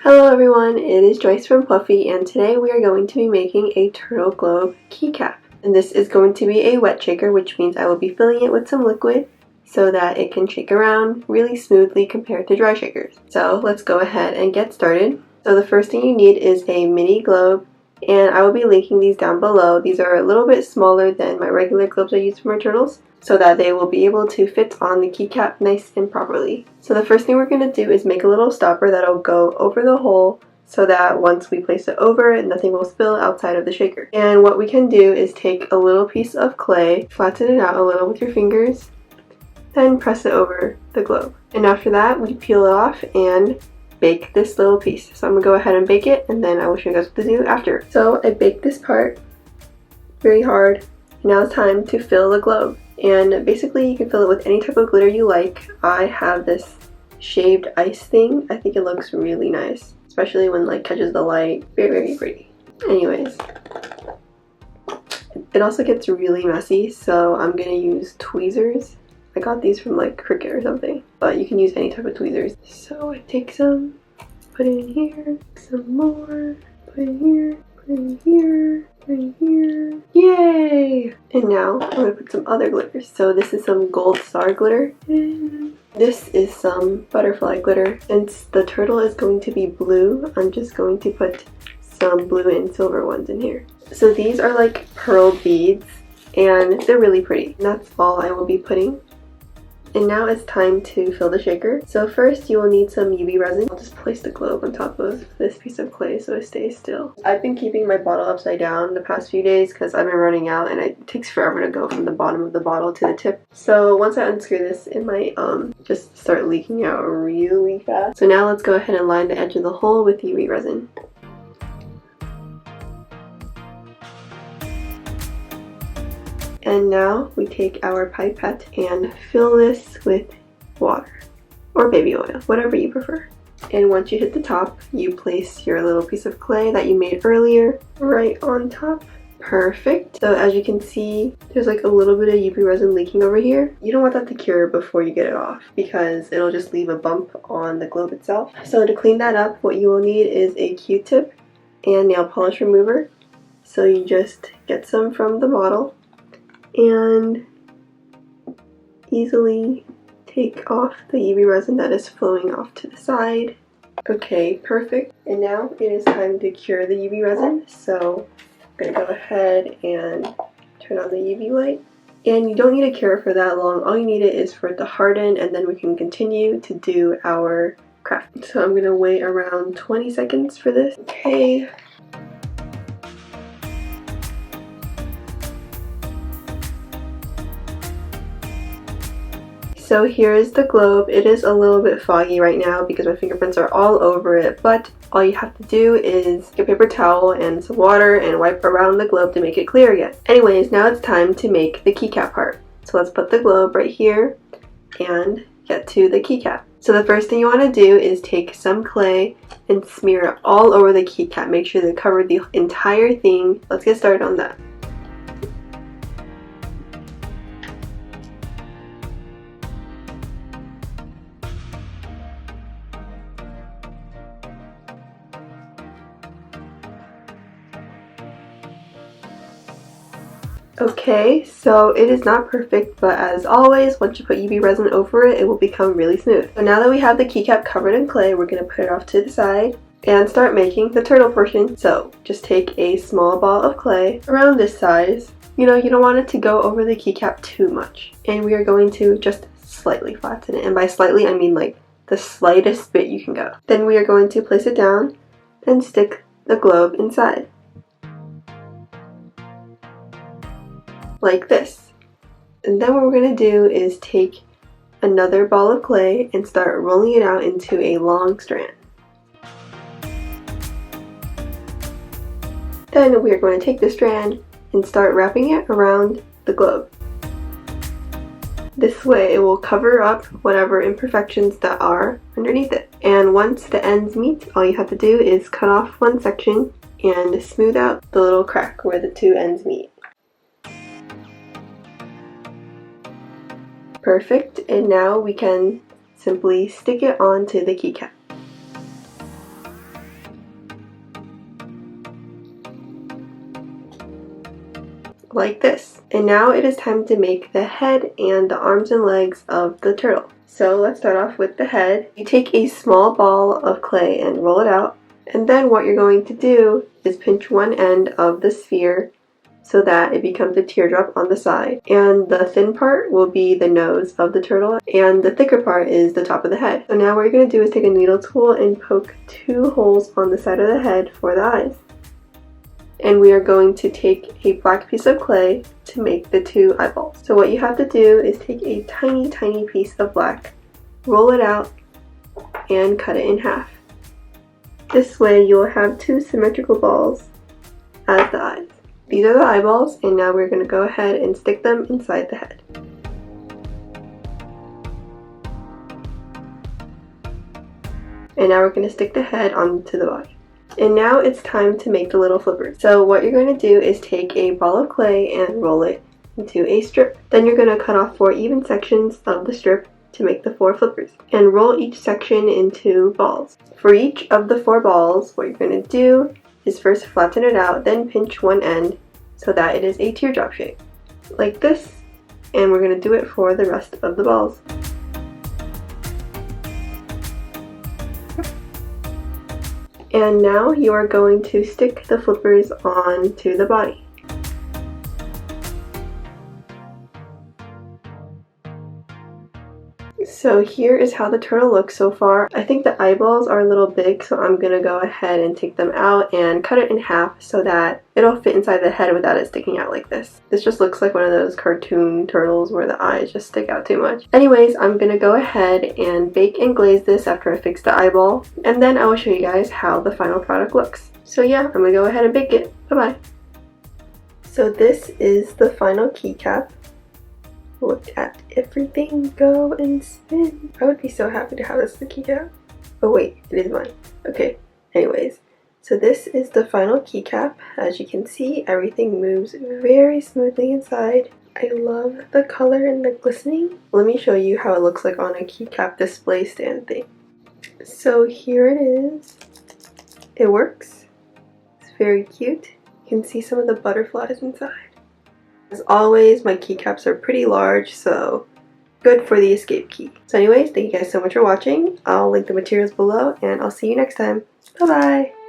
Hello everyone, it is Joyce from Pwuffy, and today we are going to be making a turtle globe keycap. And this is going to be a wet shaker, which means I will be filling it with some liquid so that it can shake around really smoothly compared to dry shakers. So let's go ahead and get started. So the first thing you need is a mini globe, and I will be linking these down below. These are a little bit smaller than my regular globes I use for my turtles, so that they will be able to fit on the keycap nice and properly. So the first thing we're going to do is make a little stopper that'll go over the hole so that once we place it over, nothing will spill outside of the shaker. And what we can do is take a little piece of clay, flatten it out a little with your fingers, then press it over the globe. And after that, we peel it off and bake this little piece. So I'm going to go ahead and bake it, and then I will show you guys what to do after. So I baked this part very hard. Now it's time to fill the globe. And basically you can fill it with any type of glitter you like. I have this shaved ice thing. I think it looks really nice, especially when like catches the light. Very, very pretty. Anyways, it also gets really messy, so I'm gonna use tweezers. I got these from like Cricut or something, but you can use any type of tweezers. So I take some, put it in here, some more, put it in here, put it in here, right here. Yay! And now I'm going to put some other glitters. So this is some gold star glitter. And this is some butterfly glitter. Since the turtle is going to be blue, I'm just going to put some blue and silver ones in here. So these are like pearl beads, and they're really pretty. And that's all I will be putting. And now it's time to fill the shaker. So first you will need some UV resin. I'll just place the globe on top of this piece of clay so it stays still. I've been keeping my bottle upside down the past few days because I've been running out and it takes forever to go from the bottom of the bottle to the tip. So once I unscrew this, it might just start leaking out really fast. So now let's go ahead and line the edge of the hole with UV resin. And now we take our pipette and fill this with water or baby oil, whatever you prefer. And once you hit the top, you place your little piece of clay that you made earlier right on top. Perfect. So as you can see, there's like a little bit of UV resin leaking over here. You don't want that to cure before you get it off because it'll just leave a bump on the globe itself. So to clean that up, what you will need is a Q-tip and nail polish remover. So you just get some from the bottle and easily take off the UV resin that is flowing off to the side. Okay, perfect. And now it is time to cure the UV resin. So I'm gonna go ahead and turn on the UV light. And you don't need to cure it for that long. All you need it is for it to harden, and then we can continue to do our craft. So I'm gonna wait around 20 seconds for this. Okay. So here is the globe. It is a little bit foggy right now because my fingerprints are all over it, but all you have to do is get a paper towel and some water and wipe around the globe to make it clear again. Anyways, now it's time to make the keycap part. So let's put the globe right here and get to the keycap. So the first thing you want to do is take some clay and smear it all over the keycap. Make sure to cover the entire thing. Let's get started on that. Okay, so it is not perfect, but as always, once you put UV resin over it, it will become really smooth. So now that we have the keycap covered in clay, we're going to put it off to the side and start making the turtle portion. So just take a small ball of clay around this size. You know, you don't want it to go over the keycap too much. And we are going to just slightly flatten it. And by slightly, I mean like the slightest bit you can go. Then we are going to place it down and stick the globe inside. Like this. And then what we're going to do is take another ball of clay and start rolling it out into a long strand. Then we are going to take the strand and start wrapping it around the globe. This way it will cover up whatever imperfections that are underneath it. And once the ends meet, all you have to do is cut off one section and smooth out the little crack where the two ends meet. Perfect, and now we can simply stick it onto the keycap. like this. And now it is time to make the head and the arms and legs of the turtle. So let's start off with the head. You take a small ball of clay and roll it out. And then what you're going to do is pinch one end of the sphere so that it becomes a teardrop on the side. And the thin part will be the nose of the turtle, and the thicker part is the top of the head. So now what you're going to do is take a needle tool and poke 2 holes on the side of the head for the eyes. And we are going to take a black piece of clay to make the 2 eyeballs. So what you have to do is take a tiny piece of black, roll it out, and cut it in half. This way you will have 2 symmetrical balls as the eyes. These are the eyeballs, and now we're going to go ahead and stick them inside the head. And now we're going to stick the head onto the body. And now it's time to make the little flippers. So what you're going to do is take a ball of clay and roll it into a strip. Then you're going to cut off 4 even sections of the strip to make the 4 flippers. And roll each section into balls. For each of the 4 balls, what you're going to do is first flatten it out, then pinch one end so that it is a teardrop shape, like this, and we're going to do it for the rest of the balls. And now you are going to stick the flippers onto the body. So here is how the turtle looks so far. I think the eyeballs are a little big, so I'm going to go ahead and take them out and cut it in half so that it'll fit inside the head without it sticking out like this. This just looks like one of those cartoon turtles where the eyes just stick out too much. Anyways, I'm going to go ahead and bake and glaze this after I fix the eyeball, and then I will show you guys how the final product looks. So yeah, I'm going to go ahead and bake it. Bye-bye. So this is the final keycap. Look at everything go and spin. I would be so happy to have this as the keycap. Oh wait, it is mine. Okay, anyways. So this is the final keycap. As you can see, everything moves very smoothly inside. I love the color and the glistening. Let me show you how it looks like on a keycap display stand thing. So here it is. It works. It's very cute. You can see some of the butterflies inside. As always, my keycaps are pretty large, so good for the escape key. So anyways, thank you guys so much for watching. I'll link the materials below, and I'll see you next time. Bye bye!